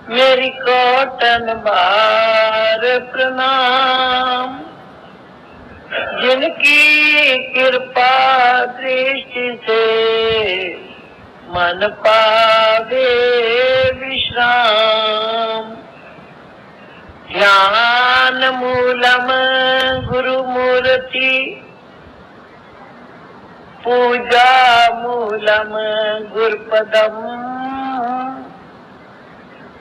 मेरी कोटन बार प्रणाम। जिनकी कृपा दृष्टि से मन पावे विश्राम। ध्यान मूलम गुरु मूर्ति, पूजा मूलम गुरुपदम,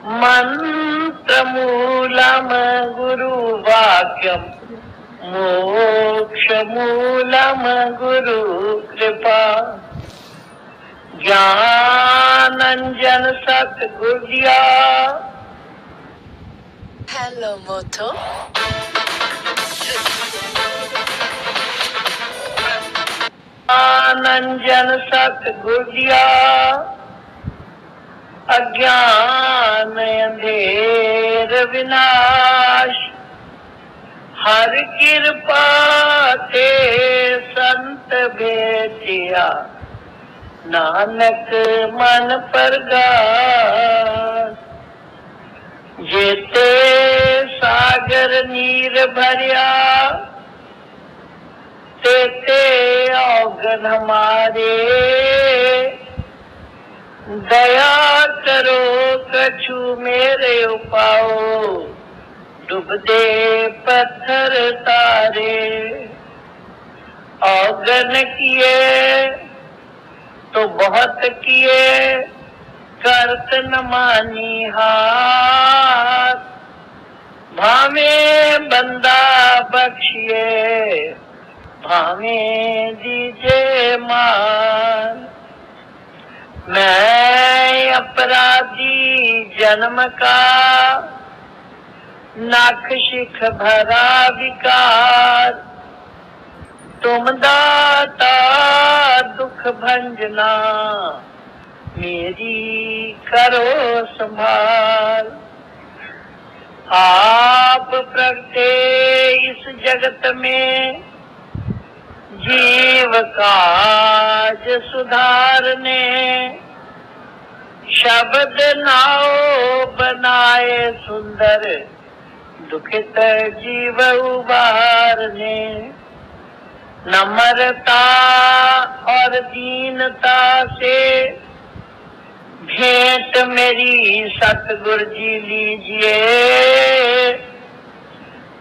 मंत्र मूलम गुरु वाक्यम, मोक्ष मूलम गुरु कृपा। ज्ञानंजन सतगुरु दिया। हेलो मोटो। ज्ञानंजन सतगुरु दिया। अज्ञान अंधेर विनाश, हर कृपा ते संत भेटिया। नानक मन परगास, जेते सागर नीर भरिया। तेते औगन हमारे, दया करो कछु मेरे उपाओ। डूबते पत्थर तारे, औगन किए तो बहुत किए, करत न मानी हाथ। भावे बंदा बख्शिए, भावे दीजे मान। मैं अपराधी जन्म का, नख शिख भरा विकार। तुम दाता दुख भंजना, मेरी करो संभाल। आप प्रगटे इस जगत में, जीव काज सुधारने। शब्द नाव बनाए सुंदर, दुखित जीव उबारने। नम्रता और दीनता से भेंट मेरी सतगुरु जी लीजिए।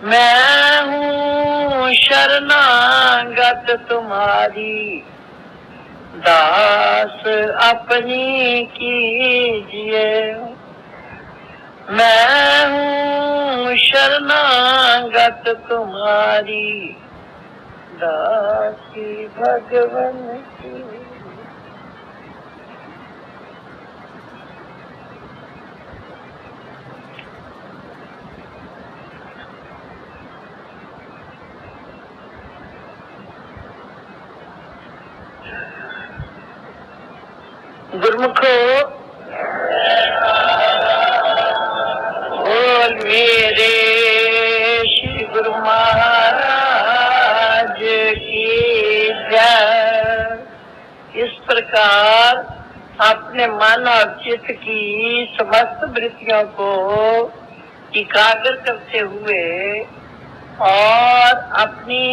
मैं हूँ शरणागत तुम्हारी, दास अपनी कीजिए। मैं हूँ शरणागत तुम्हारी, दासी भगवन की। गुरुमुखो बोल मेरे श्री गुरु महाराज की जय। इस प्रकार अपने मन और चित्त की समस्त वृत्तियों को एकाग्र करते हुए और अपनी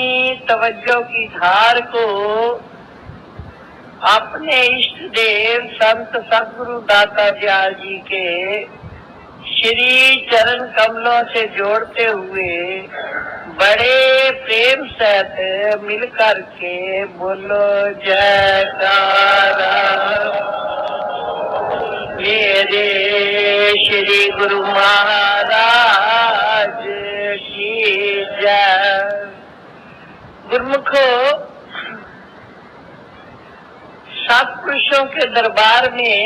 तवज्जो की धार को अपने इष्ट देव संत सद्गुरु दाता दयाल जी के श्री चरण कमलों से जोड़ते हुए बड़े प्रेम सहित मिल करके बोलो जयकारा। मेरे श्री गुरु महाराज की जय। गुरुमुखो, सत्पुरुषों के दरबार में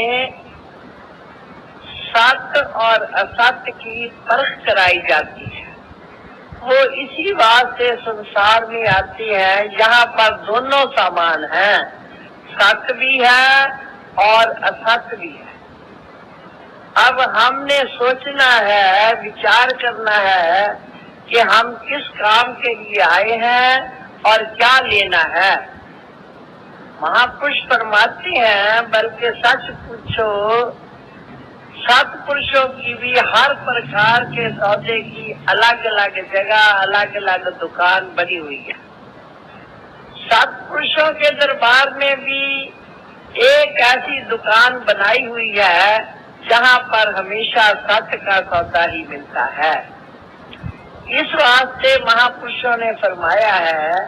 सत्य और असत्य की परख कराई जाती है। वो इसी बात से संसार में आती है जहाँ पर दोनों सामान हैं, सत्य भी है और असत्य भी है। अब हमने सोचना है, विचार करना है कि हम किस काम के लिए आए हैं और क्या लेना है। महापुरुष फरमाते हैं, बल्कि सच पूछो सत्पुरुषों की भी हर प्रकार के सौदे की अलग अलग जगह, अलग अलग दुकान बनी हुई है। सत्पुरुषों के दरबार में भी एक ऐसी दुकान बनाई हुई है जहाँ पर हमेशा सत्य का सौदा ही मिलता है। इस वास्ते महापुरुषों ने फरमाया है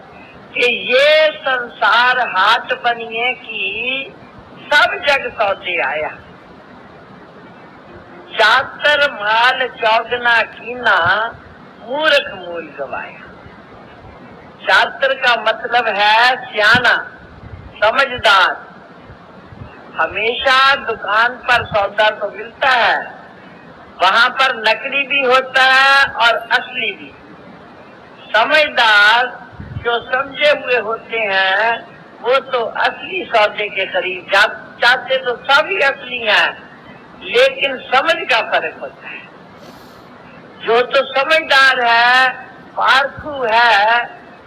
कि ये संसार हाट बनिए कि सब जग सौदे आया, चातर माल चौगना कीना, मूर्ख मूल गवाया। चातर का मतलब है सियाना, समझदार। हमेशा दुकान पर सौदा तो मिलता है, वहाँ पर नकली भी होता है और असली भी। समझदार जो समझे हुए होते हैं वो तो असली सौदे के करीब चाहते तो सभी असली हैं, लेकिन समझ का फर्क होता है। जो तो समझदार है, पारखू है,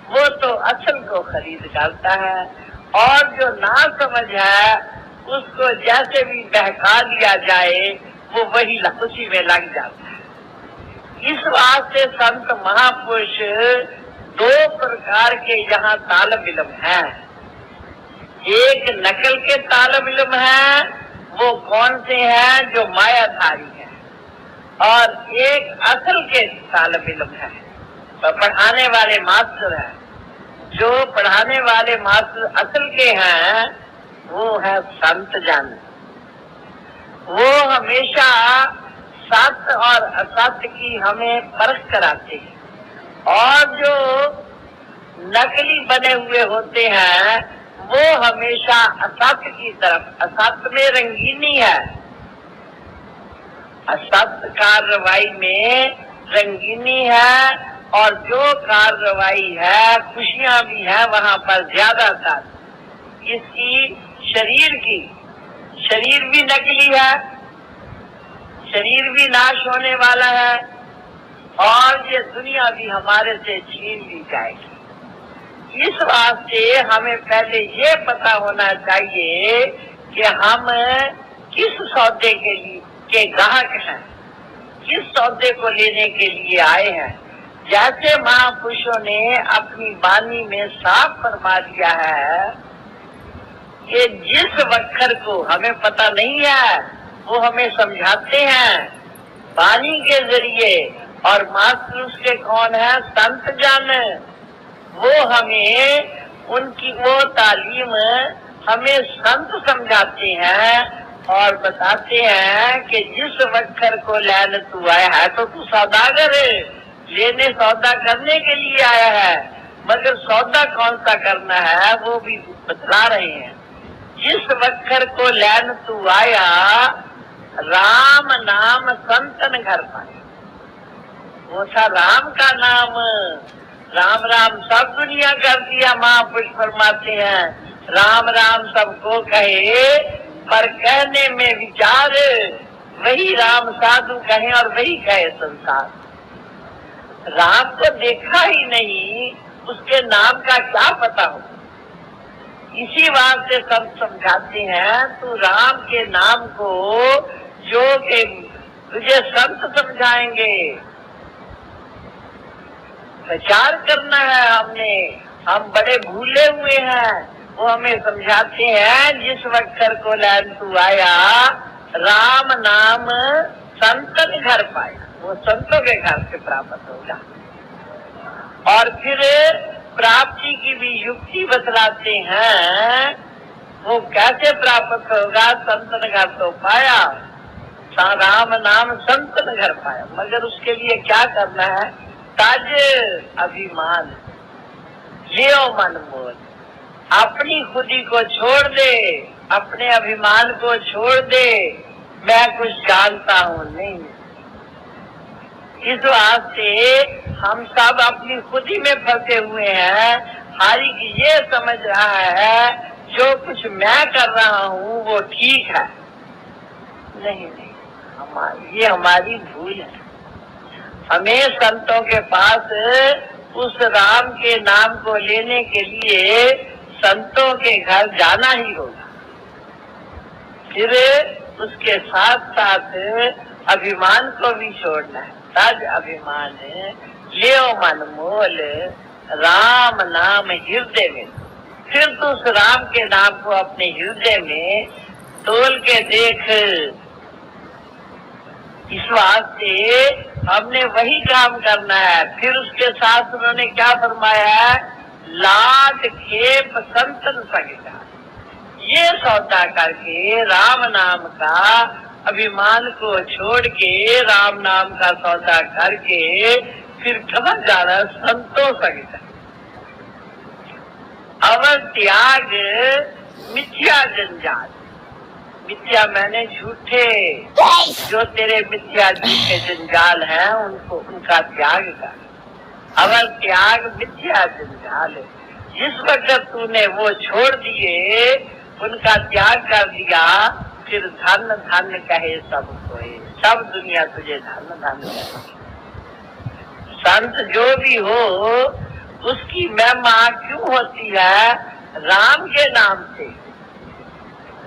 वो तो असल को खरीद करता है, और जो ना समझ है उसको जैसे भी बहका दिया जाए वो वही उसी में लग जाता है। इस वास्ते संत महापुरुष दो प्रकार के यहाँ तालब इल्म हैं। एक नकल के तालब इल्म है, वो कौन से हैं? जो मायाधारी है। और एक असल के तालब इल्म है, तो पढ़ाने वाले मास्टर हैं। जो पढ़ाने वाले मास्टर असल के हैं वो है संत जन। वो हमेशा सत्य और असत्य की हमें परख कराते हैं, और जो नकली बने हुए होते हैं वो हमेशा असत्य की तरफ, असत्य में रंगीनी है, असत्य कार्रवाई में रंगीनी है, और जो कार्रवाई है खुशियां भी है वहाँ पर ज्यादातर। इसकी शरीर भी नकली है, शरीर भी नाश होने वाला है, और ये दुनिया भी हमारे से छीन ली जाएगी। इस वास्ते हमें पहले ये पता होना चाहिए कि हम किस सौदे के ग्राहक हैं, किस सौदे को लेने के लिए आए हैं। जैसे महापुरुषों ने अपनी वाणी में साफ फरमा दिया है कि जिस वक्र को हमें पता नहीं है वो हमें समझाते हैं वाणी के जरिए, और मास्टर उसके कौन है? संत जन। वो हमें उनकी वो तालीम हमें संत समझाते हैं और बताते हैं कि जिस वक्र को लेने तू आया है, तो तू सौदागर है, लेने सौदा करने के लिए आया है, मगर सौदा कौन सा करना है वो भी बतला रहे हैं। जिस वक्र को लेन तू आया, राम नाम संतन घर पाया। वो था राम का नाम, राम राम सब दुनिया कर दिया। महापुरुष फरमाते हैं राम राम सबको कहे, पर कहने में विचार वही राम साधु कहे और वही कहे संसार। राम को देखा ही नहीं, उसके नाम का क्या पता हो। इसी वास्ते सब समझाते हैं तू राम के नाम को जो के तुझे संत समझाएंगे, प्रचार करना है हमने, हम बड़े भूले हुए हैं। वो हमें समझाते हैं जिस वक्र को लैन तू आया, राम नाम संतन घर पाया, वो संतों के घर से प्राप्त होगा। और फिर प्राप्ति की भी युक्ति बतलाते हैं, वो कैसे प्राप्त होगा। संतन घर तो पाया, राम नाम संतन घर पाया, मगर उसके लिए क्या करना है? ताज अभिमान लियो मन मोल, अपनी खुदी को छोड़ दे, अपने अभिमान को छोड़ दे, मैं कुछ जानता हूँ नहीं। इस वास्ते हम सब अपनी खुदी में फंसे हुए हैं। हर एक ये समझ रहा है जो कुछ मैं कर रहा हूँ वो ठीक है। नहीं, ये हमारी भूल है। हमें संतों के पास उस राम के नाम को लेने के लिए संतों के घर जाना ही होगा। फिर उसके साथ साथ अभिमान को भी छोड़ना है। तज अभिमान लियो मन मोल राम नाम हृदय में। फिर तो उस राम के नाम को अपने हृदय में तोल के देख। इस वास्ते हमने वही काम करना है। फिर उसके साथ उन्होंने क्या फरमाया है, लाड खेप संतन सगिता। ये सौदा करके राम नाम का अभिमान को छोड़ के राम नाम का सौदा करके फिर कहाँ जाना, संतों सगिता। अवर त्याग मिथ्या जंजाल। मिथ्या मैंने झूठे, जो तेरे मिथ्या झूठे जंजाल हैं उनको, उनका त्याग कर। अवर त्याग मिथ्या जंजाल। जिस वक्त तूने वो छोड़ दिए, उनका त्याग कर दिया, फिर धन धन कहे सब कोई। सब दुनिया तुझे धन धन कहे। संत जो भी हो उसकी महिमा क्यों होती है, राम के नाम से।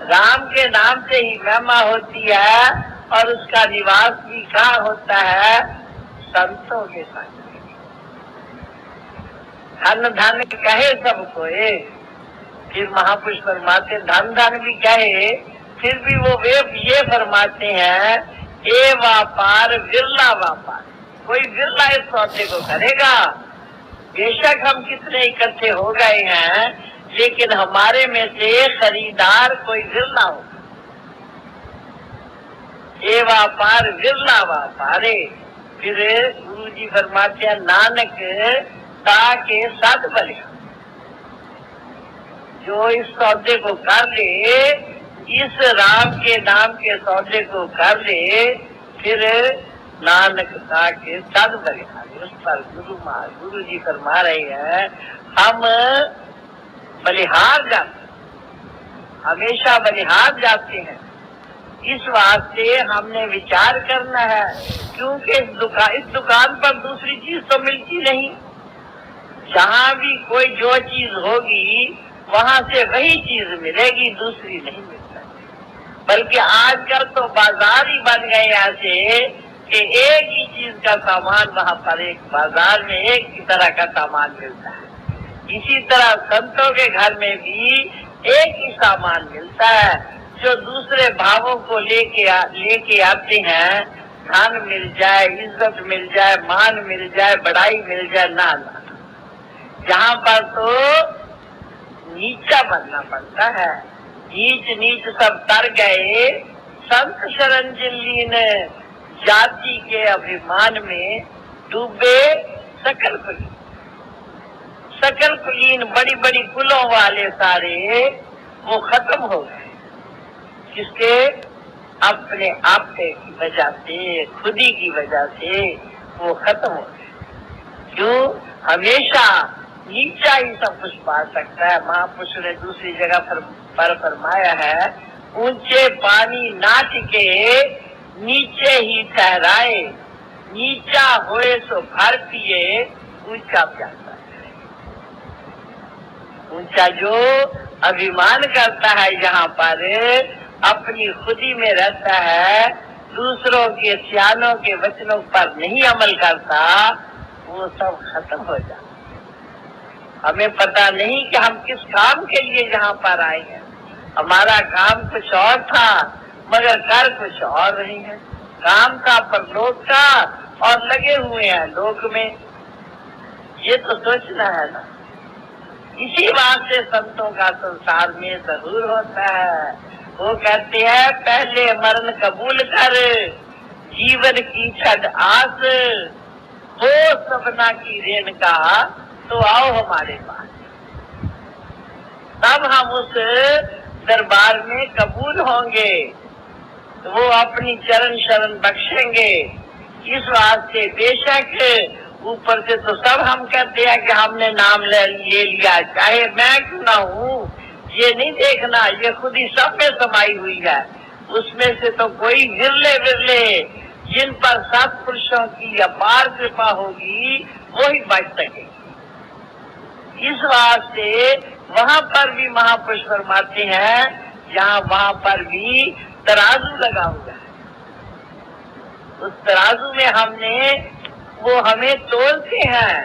राम के नाम से ही महिमा होती है। और उसका निवास भी कहाँ होता है, संतों के साथ। धन धन कहे सब कोई। फिर महापुरुष फरमाते धन धन भी कहे, फिर भी वो वे ये फरमाते हैं, ए व्यापार विरला व्यापार। कोई विरला इस सौदे को करेगा। बेशक हम कितने इकट्ठे हो गए हैं, लेकिन हमारे में से खरीदार कोई विरला हो। ए व्यापार विरला व्यापारे। फिर गुरु जी फरमाते हैं, नानक ताके सद बलिया। जो इस सौदे को कर ले, इस राम के नाम के सौदे को कर ले, फिर नानक ताके सद बलिया। उस पर गुरु जी फरमा रहे हैं, हम बलिहार जाते, हमेशा बलिहार जाते हैं। इस वास्ते हमने विचार करना है, क्योंकि इस दुकान पर दूसरी चीज तो मिलती नहीं। जहाँ भी कोई जो चीज होगी वहाँ से वही चीज मिलेगी, दूसरी नहीं मिलती। बल्कि आजकल तो बाजार ही बन गए ऐसे कि एक ही चीज का सामान वहाँ पर एक बाजार में एक ही तरह का सामान मिलता है। इसी तरह संतों के घर में भी एक ही सामान मिलता है। जो दूसरे भावों को लेके आते हैं, धन मिल जाए, इज्जत मिल जाए, मान मिल जाए, बड़ाई मिल जाए, ना ना, जहाँ पर तो नीचा बनना पड़ता है। नीच नीच सब तर गए, संत शरण जिन जाति के अभिमान में डूबे सकल कुलीन। सकल कुलीन बड़ी बड़ी कुलों वाले सारे वो खत्म हो गए। किसके? अपने आप की वजह से, खुदी की वजह से वो खत्म हो गए। क्यों? हमेशा नीचा ही सब कुछ पा सकता है। महापुरुष ने दूसरी जगह पर फरमाया है, ऊंचे पानी ना टिके नीचे ही ठहराए, नीचा होए सो भर पिए, ऊंचा प्यासा है। ऊंचा जो अभिमान करता है, यहाँ पर अपनी खुदी में रहता है, दूसरों के सियानों के वचनों पर नहीं अमल करता, वो सब खत्म हो जाता। हमें पता नहीं कि हम किस काम के लिए यहाँ पर आए हैं। हमारा काम कुछ और था, मगर कर कुछ और नहीं है। काम था परलोक का और लगे हुए हैं लोक में। ये तो सोचना है ना। इसी बात से संतों का संसार में जरूर होता है। वो कहते हैं, पहले मरण कबूल कर, जीवन की छद आस, हो सपना की रेन का, तो आओ हमारे पास। तब हम उस दरबार में कबूल होंगे, तो वो अपनी चरण शरण बख्शेंगे। इस वास्ते बेशक ऊपर से तो सब हम कहते हैं कि हमने नाम ले लिया, चाहे मैं क्यों ना हूँ, ये नहीं देखना, ये खुद ही सब में समाई हुई है। उसमें से तो कोई विरले विरले जिन पर सत्पुरुषों की अपार कृपा होगी, वो ही बच सकेगी। इस वास्ते वहाँ पर भी महापुरुष फरमाते हैं, जहाँ वहाँ पर भी तराजू लगा हुआ है, उस तराजू में वो हमें तोलते हैं।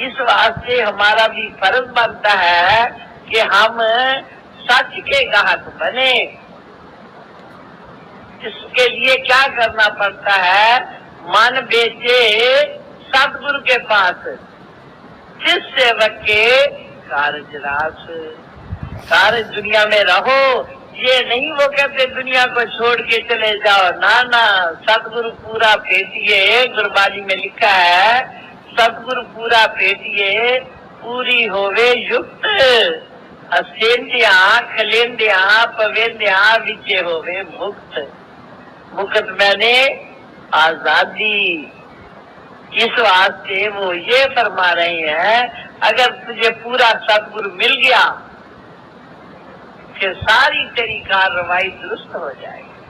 इस वास्ते हमारा भी फर्ज बनता है कि हम सच के गाहक बने। इसके लिए क्या करना पड़ता है? मन बेचे सतगुरु के पास, जिस सेवक के कार्य रास। सारे दुनिया में रहो, ये नहीं वो कहते दुनिया को छोड़ के चले जाओ, ना ना। सतगुरु पूरा पेटिए, गुरबानी में लिखा है, सतगुरु पूरा पेटिए पूरी होवे युक्त, असेंद्या खलेंद्या पवेंद्या विचे होवे मुक्त। मुक्त मैंने आजादी। इस वास्ते वो ये फरमा रहे हैं, अगर तुझे पूरा सतगुरु मिल गया फिर सारी तेरी कार्रवाई दुरुस्त हो जाएगी,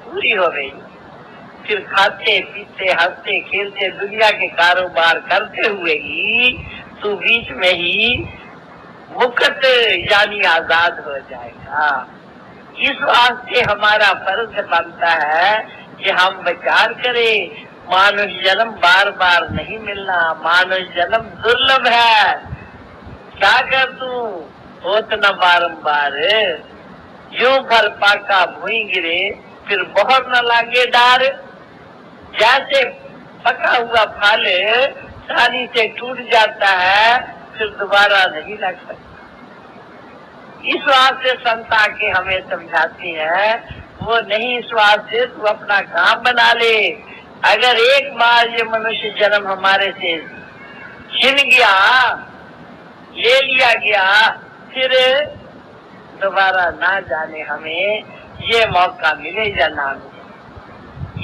पूरी हो गई। फिर खाते पीते हंसते खेलते दुनिया के कारोबार करते हुए ही तू बीच में ही मुक्त यानी आजाद हो जाएगा। इस वास्ते हमारा फर्ज बनता है कि हम विचार करें, मानुष जन्म बार बार नहीं मिलना, मानुष जन्म दुर्लभ है। क्या कर तू होत न बारंबार, यूं फल पाका भूई गिरे फिर बहुत न लागे डार। जैसे पका हुआ फल सानी से टूट जाता है फिर दोबारा नहीं लग सकता। इस वास्ते संता के हमें समझाती है, वो नहीं, इस वास्ते तू अपना काम बना ले। अगर एक बार ये मनुष्य जन्म हमारे से छिन गया, ले लिया गया, फिर दोबारा ना जाने हमें ये मौका मिले या ना मिले।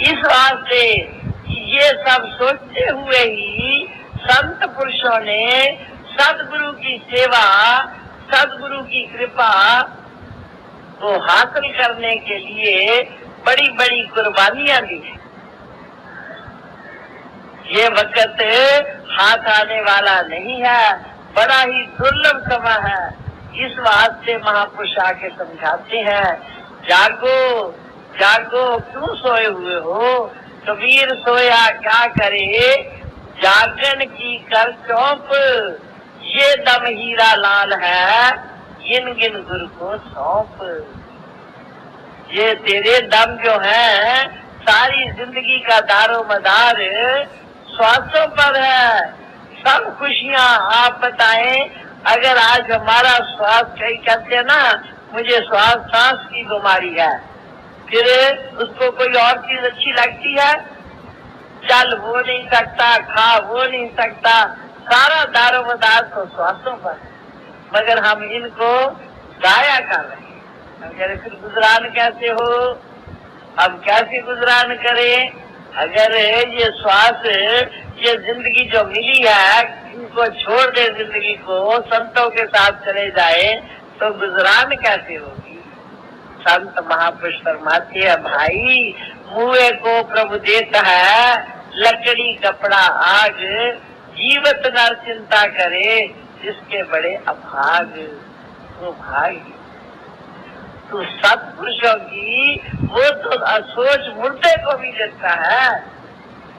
इस वास्ते ये सब सोचते हुए ही संत पुरुषों ने सदगुरु की सेवा, सदगुरु की कृपा को हासिल करने के लिए बड़ी बड़ी कुर्बानियां दी। ये वक्त हाथ आने वाला नहीं है, बड़ा ही दुर्लभ समय है। इस वास्ते महापुरुष आके समझाते हैं, जागो जागो क्यों सोए हुए हो। कबीर सोया क्या करे, जागन की कर चौंप, ये दम हीरा लाल है, गिन गिन गुरु को सौंप। ये तेरे दम जो है, सारी जिंदगी का दारो मदार श्वासों पर है। सब खुशियाँ आप बताएं, अगर आज हमारा श्वास, कई कहते हैं ना, मुझे सांस की बीमारी है, फिर उसको कोई और चीज अच्छी लगती है, चल वो नहीं सकता, खा वो नहीं सकता, सारा दारोमदार तो श्वासों पर। मगर हम इनको गाया कर रहे हैं। हम कह रहे फिर गुजरान कैसे हो, हम कैसे गुजरान करें? अगर ये श्वास, ये जिंदगी जो मिली है, इनको छोड़ दे, जिंदगी को संतों के साथ चले जाए तो गुजरान कैसे होगी? संत महापुरुष फरमाते हैं, भाई मुए को प्रभु देता है, लकड़ी कपड़ा आग, जीवत नर चिंता करे, जिसके बड़े अभाग। वो भाग तो सत्पुरुषों की वो तो सोच मुर्दे को भी देता है,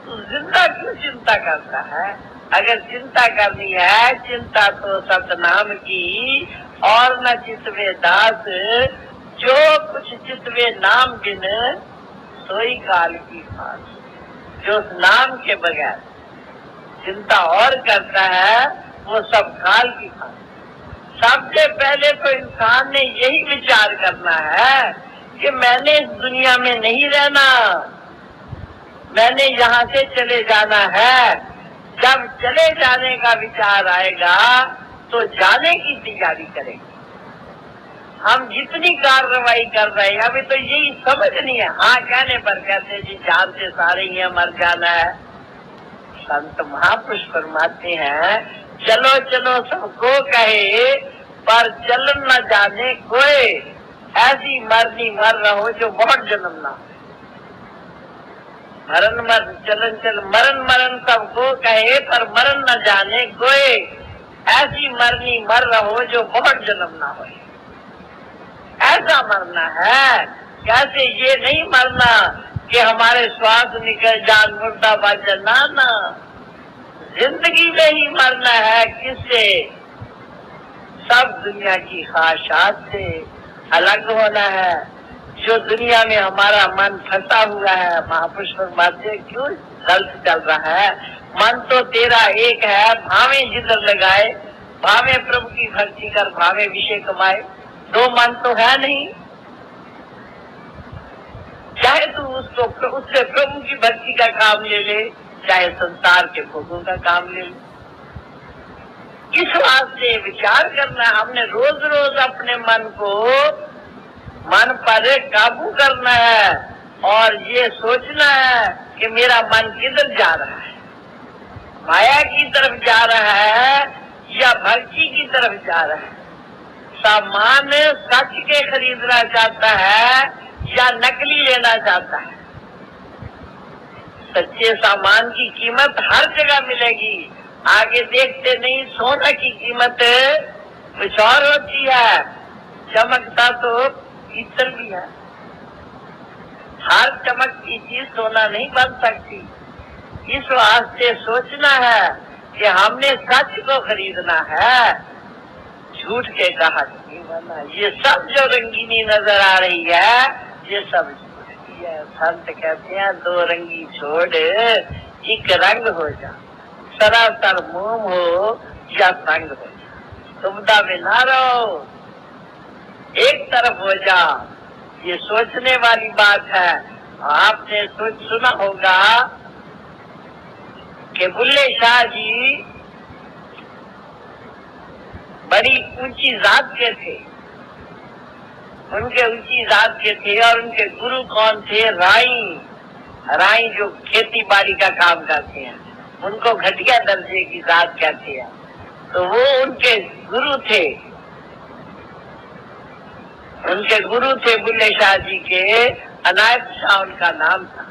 तो जिंदा क्यों चिंता करता है? अगर चिंता करनी है, चिंता तो सतनाम की, और न चितवे दास, जो कुछ चितवे नाम बिन, सोई काल की फांस। जो उस नाम के बगैर चिंता और करता है, वो सब काल की फांस। सबसे पहले तो इंसान ने यही विचार करना है कि मैंने इस दुनिया में नहीं रहना, मैंने यहाँ से चले जाना है। जब चले जाने का विचार आएगा तो जाने की तैयारी करेंगे। हम जितनी कार्रवाई कर रहे हैं, अभी तो यही समझ नहीं है। हाँ कहने पर कहते जी जान से सारे ही मर जाना है। संत महापुरुष फरमाते हैं, चलो चलो सबको कहे, पर चलन न जाने कोई, ऐसी मरनी मर रहो जो बहुत जन्म ना। मरण मर चलन चल, मरण मरण सबको कहे, पर मरण न जाने कोई, ऐसी मरनी मर रहो जो बहुत जन्म ना हो। ऐसा मरना है, कैसे ये नहीं मरना कि हमारे श्वास निकल जान मुर्दाबाद ना ना, जिंदगी में ही मरना है। किससे? सब दुनिया की ख्वाहिशात से अलग होना है। जो दुनिया में हमारा मन फंसा हुआ है, महापुरुष फरमाते क्यों गलत चल रहा है? मन तो तेरा एक है, भावे जिधर लगाए, भावे प्रभु की भक्ति कर, भावे विषय कमाए। दो मन तो है नहीं। चाहे तू उससे प्रभु की भक्ति का काम ले ले, चाहे संसार के भोगों का काम ले ले। इस वास्ते विचार करना, हमने रोज रोज अपने मन पर काबू करना है और ये सोचना है कि मेरा मन किधर जा रहा है, माया की तरफ जा रहा है या भक्ति की तरफ जा रहा है। सामान सच के खरीदना चाहता है या नकली लेना चाहता है। सच्चे सामान की कीमत हर जगह मिलेगी। आगे देखते नहीं, सोना की कीमत कुछ और होती है, चमकता तो पीतल भी है। हर चमकती चीज सोना नहीं बन सकती। इस वास्ते सोचना है कि हमने सच को खरीदना है, झूठ के कहा नहीं बनना। ये सब जो रंगीनी नजर आ रही है, ये सब झूठ की है। संत कहते हैं दो रंगी छोड़ एक रंग हो जा, सरासर मोम हो या संग हो जा, दुविधा में ना रहो, एक तरफ हो जा। ये सोचने वाली बात है। आपने सुना होगा कि बुल्ले शाह जी बड़ी ऊंची जात के थे। उनके ऊंची जात के थे और उनके गुरु कौन थे? राई जो खेती बाड़ी का काम करते हैं, उनको घटिया दर्जे की जात कहते हैं। तो वो उनके गुरु थे। उनके गुरु थे बुल्ले शाह जी के, अनायत शाह उनका नाम था।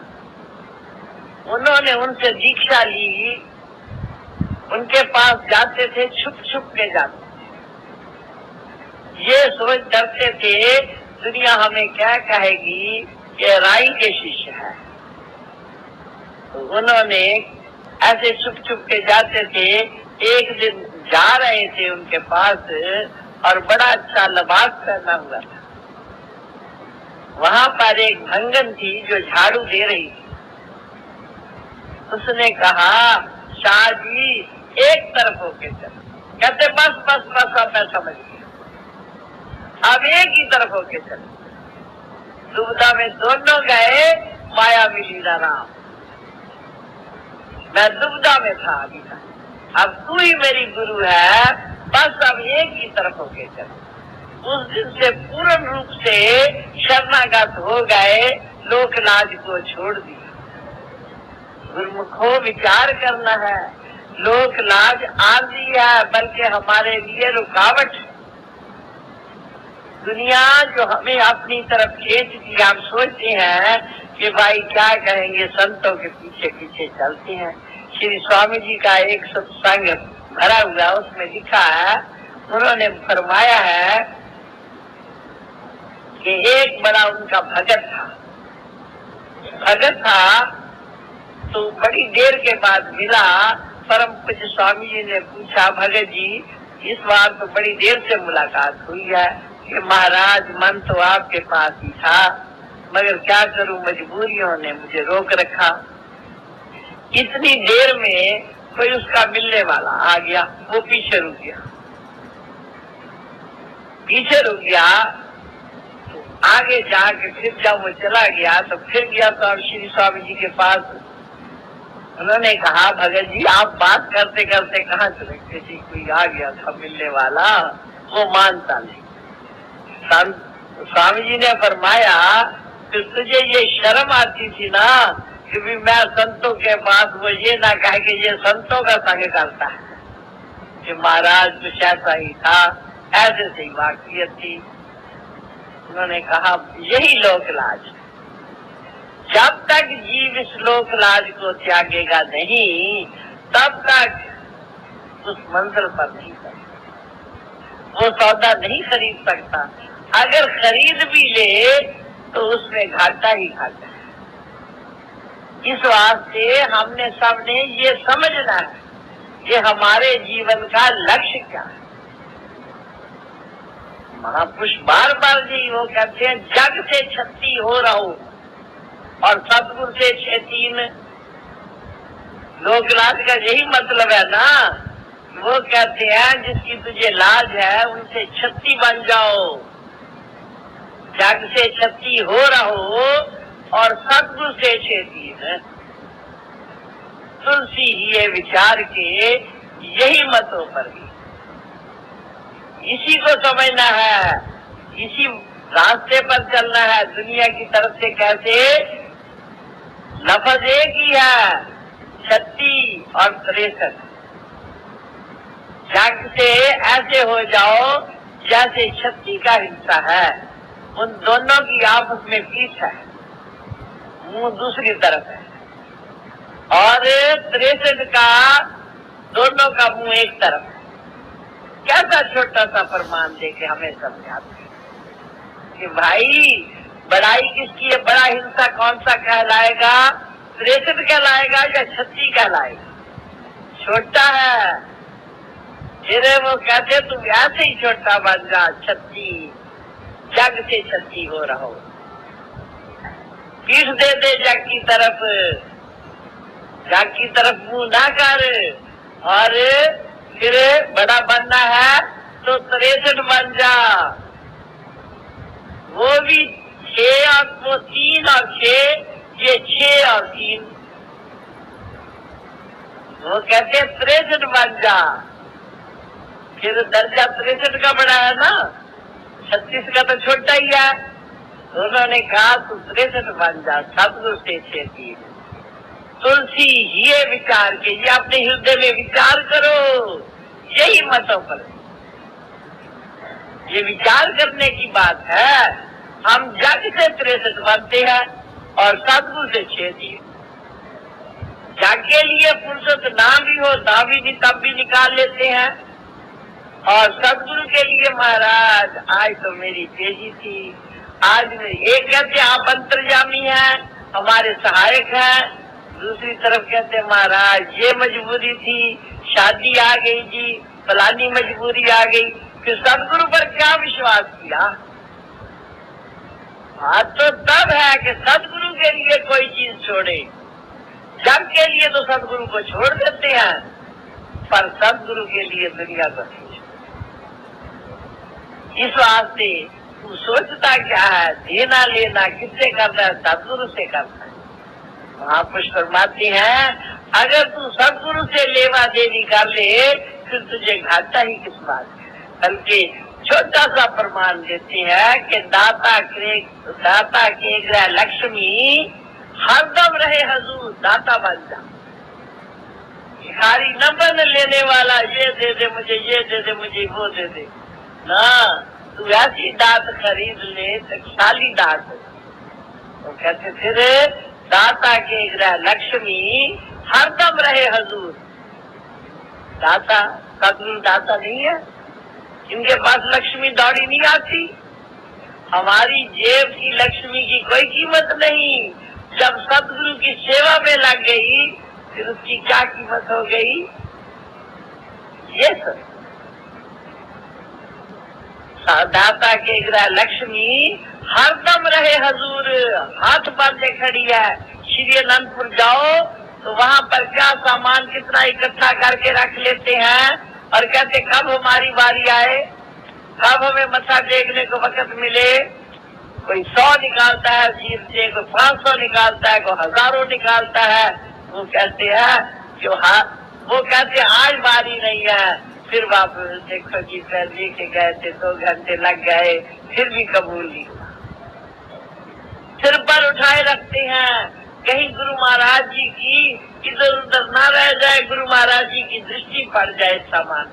उन्होंने उनसे दीक्षा ली। उनके पास जाते थे, छुप छुप के जाते थे। ये सोच डरते थे दुनिया हमें क्या कहेगी कि राई के शिष्य है। तो उन्होंने ऐसे छुप छुप के जाते थे। एक दिन जा रहे थे उनके पास और बड़ा अच्छा लिबास पहना हुआ था। वहां पर एक भंगन थी जो झाड़ू दे रही थी। उसने कहा, शाह जी एक तरफ होके चलो। कहते बस बस बस, अब मैं समझ गया, अब एक ही तरफ होके चलो। दुविधा में दोनों गए, माया मिली ना राम। मैं दुविधा में था अभी तक, अब तू ही मेरी गुरु है, बस अब एक ही तरफ होके चलो। उस दिन से पूर्ण रूप से शरणागत हो गए, लोक लाज को छोड़ दिया। गुरुमुखों विचार करना है, लोक लाज आंधी है बल्कि हमारे लिए रुकावट। दुनिया जो हमें अपनी तरफ खींचती, हम सोचते हैं कि भाई क्या कहेंगे, संतों के पीछे पीछे चलते हैं। श्री स्वामी जी का एक सत्संग भरा हुआ, उसमें लिखा है, उन्होंने फरमाया है कि एक बड़ा उनका भगत था। तो बड़ी देर के बाद मिला। परम पूज्य स्वामी जी ने पूछा, भगत जी इस बार तो बड़ी देर से मुलाकात हुई है कि महाराज मन तो आपके पास ही था, मगर क्या करूं, मजबूरियों ने मुझे रोक रखा। इतनी देर में कोई उसका मिलने वाला आ गया, वो पीछे रुक गया। आगे जाके फिर जब वो चला गया तो फिर गया तो श्री स्वामी जी के पास। उन्होंने कहा, भगत जी आप बात करते करते कहाँ चले गए जी? कोई आ गया था मिलने वाला, वो मानता नहीं। स्वामी जी ने फरमाया कि तुझे ये शर्म आती थी ना कि भी मैं संतों के पास, वो ये ना कहे कि ये संतों का संग करता है, कि महाराज कुछ ऐसा ही था, ऐसे से वाकई थी। उन्होंने कहा यही लोक लाज, जब तक जीव इस लोक लाज को त्यागेगा नहीं, तब तक उस मंजिल पर नहीं सकता, वो सौदा नहीं खरीद सकता। अगर खरीद भी ले तो उसमें घाटा ही घाटा है। इस वास्ते हमने सबने ये समझना है कि हमारे जीवन का लक्ष्य क्या है। महापुरुष बार बार जी वो कहते हैं, जग से छत्ती हो रहो और सतगुरु से छेतीन। लोकलाज का यही मतलब है ना। वो कहते हैं जिसकी तुझे लाज है उनसे छत्ती बन जाओ, जग से छत्ती हो रहो और सतगुरु से छेतीन। तुलसी ये विचार के यही मतों पर भी इसी को समझना है, इसी रास्ते पर चलना है। दुनिया की तरफ से कैसे लफ्ज एक ही है, 36 और 63। जग से ऐसे हो जाओ जैसे 36 का हिस्सा है, उन दोनों की आपस में पीठ है, मुंह दूसरी तरफ है, और 63 का दोनों का मुंह एक तरफ है। कैसा छोटा सा प्रमाण देके हमें समझाते हैं कि भाई बड़ाई किसकी है, बड़ा हिंसा कौन सा कहलाएगा, 63 कहलाएगा या 36 कहलाएगा? छोटा है। फिर वो कहते तुम ऐसे ही छोटा बन जा, 36 जग से 36 हो रहो। पीठ दे दे जग की तरफ, जग की तरफ मुंह ना कर, और फिर बड़ा बनना है तो 63 बन जा। वो भी 6 और वो 3 और 6, ये 6 और 3। वो कहते 63 बन जा। फिर दर्जा 63 का बड़ा है ना, 36 का तो छोटा ही है। उन्होंने कहा तू 63 बन जा, सतगुरु से छेतीन। तुलसी ये विचार के, ये अपने हृदय में विचार करो, यही मतों पर ये विचार करने की बात है। हम जग से 63 बनते हैं और सतगुरु से छेतीन। जग के लिए फुर्सत ना भी हो तब भी निकाल लेते हैं, और सतगुरु के लिए महाराज आज तो मेरी तेजी थी, आज एक कहते आप अंतर्यामी हैं, हमारे सहायक हैं, दूसरी तरफ कहते महाराज ये मजबूरी थी, शादी आ गई जी, फलानी मजबूरी आ गई। फिर सतगुरु पर क्या विश्वास किया? बात तो तब है कि सतगुरु के लिए कोई चीज छोड़े। जग के लिए तो सतगुरु को छोड़ देते हैं, पर सतगुरु के लिए दुनिया को नहीं। इस वास्ते तू सोचता क्या है, देना लेना किससे करना है? सतगुरु से करना है। महापुरुष फरमाते हैं अगर तू सतगुरु से लेवा देवी कर ले फिर तुझे घाटा ही किस बात है। बल्कि छोटा सा प्रमाण देते हैं कि दाता के ग्रह लक्ष्मी हरदम रहे हजूर, दाता बन जा। भिखारी न बन लेने वाला, ये दे दे मुझे, ये दे दे मुझे, वो दे दे ना। तू ऐसी दात खरीद ले शक्तिशाली दात। तो कहते फिर दाता के ग्रह लक्ष्मी हरदम रहे हजूर। दाता सतगुरु दाता नहीं है, इनके पास लक्ष्मी दौड़ी नहीं आती। हमारी जेब की लक्ष्मी की कोई कीमत नहीं, जब सतगुरु की सेवा में लग गई फिर उसकी क्या कीमत हो गई? ये सब दाता के ग्रह लक्ष्मी हरदम रहे हजूर, हाथ बांधे खड़ी है। श्री अनंतपुर जाओ तो वहाँ पर क्या सामान कितना इकट्ठा करके रख लेते हैं और कहते कब हमारी बारी आए, कब हमें मत्था टेकने को वक्त मिले। कोई 100 निकालता है जीव से, कोई 500 निकालता है, कोई हजारों निकालता है। वो कहते हैं कि वो कहते आज बारी नहीं है। फिर वापस देखो जी पैसे के गए थे, 2 घंटे लग गए, फिर भी कबूल नहीं हुआ। सिर पर उठाए रखते हैं, कहीं गुरु महाराज जी की इधर उधर ना रह जाए, गुरु महाराज जी की दृष्टि पड़ जाए सामान।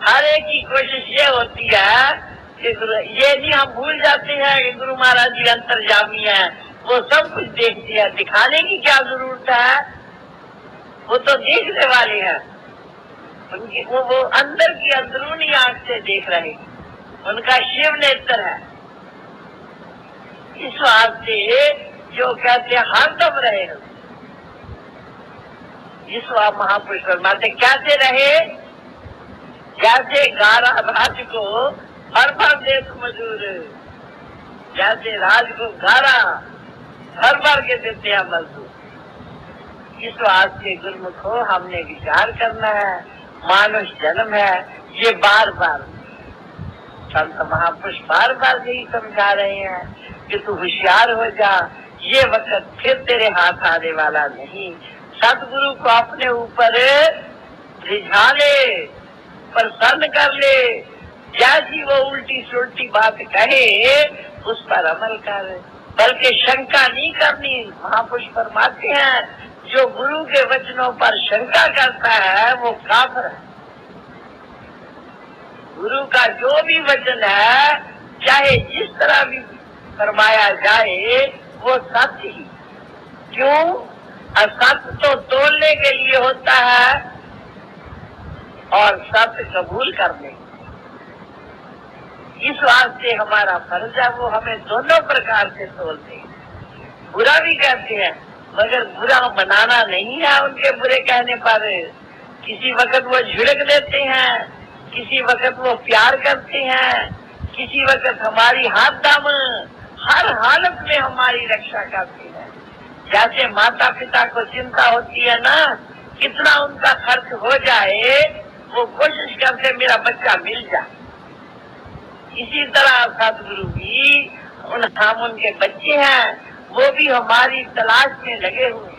हर एक की कोशिश ये होती है कि ये नहीं हम भूल जाते हैं कि गुरु महाराज जी अंतर्यामी है, वो सब कुछ देखती है। दिखाने की क्या जरूरत है, वो तो देखने वाले हैं। उनकी वो अंदर की अंदरूनी आंख से देख रहे, उनका शिव नेत्र है। इस वास्ते जो कहते हैं हरदम रहे, इस महापुरुष फरमाते कैसे रहे, जैसे गारा राज को हर भर दे तो मजदूर, जैसे राज को गारा हर भर के देते हैं मजदूर। इस वास्ते गुरुमुखो हमने विचार करना है, मानुष जन्म है, ये बार बार संत महापुरुष बार बार यही समझा रहे हैं कि तू होशियार हो जा, ये वक्त फिर तेरे हाथ आने वाला नहीं। सतगुरु को अपने ऊपर रिझा ले, प्रसन्न कर ले, जैसी वो उल्टी सुलटी बात कहे उस पर अमल कर, बल्कि शंका नहीं करनी। महापुरुष फरमाते हैं जो गुरु के वचनों पर शंका करता है वो काफिर है। गुरु का जो भी वचन है चाहे जिस तरह भी फरमाया जाए वो सत्य ही, क्यों? असत्य तो तोड़ने के लिए होता है और सत्य कबूल करने। इस वास्ते हमारा फर्ज है वो हमें दोनों प्रकार से तोड़ते हैं। बुरा भी कहते हैं मगर बुरा मनाना नहीं है उनके बुरे कहने पर। किसी वक्त वो झिड़क देते हैं, किसी वक्त वो प्यार करते हैं, किसी वक्त हमारी हाथ दामन हर हालत में हमारी रक्षा करते हैं। जैसे माता पिता को चिंता होती है ना, कितना उनका खर्च हो जाए वो कोशिश करते मेरा बच्चा मिल जाए। इसी तरह सतगुरु भी हम उनके बच्चे हैं, वो भी हमारी तलाश में लगे हुए हैं।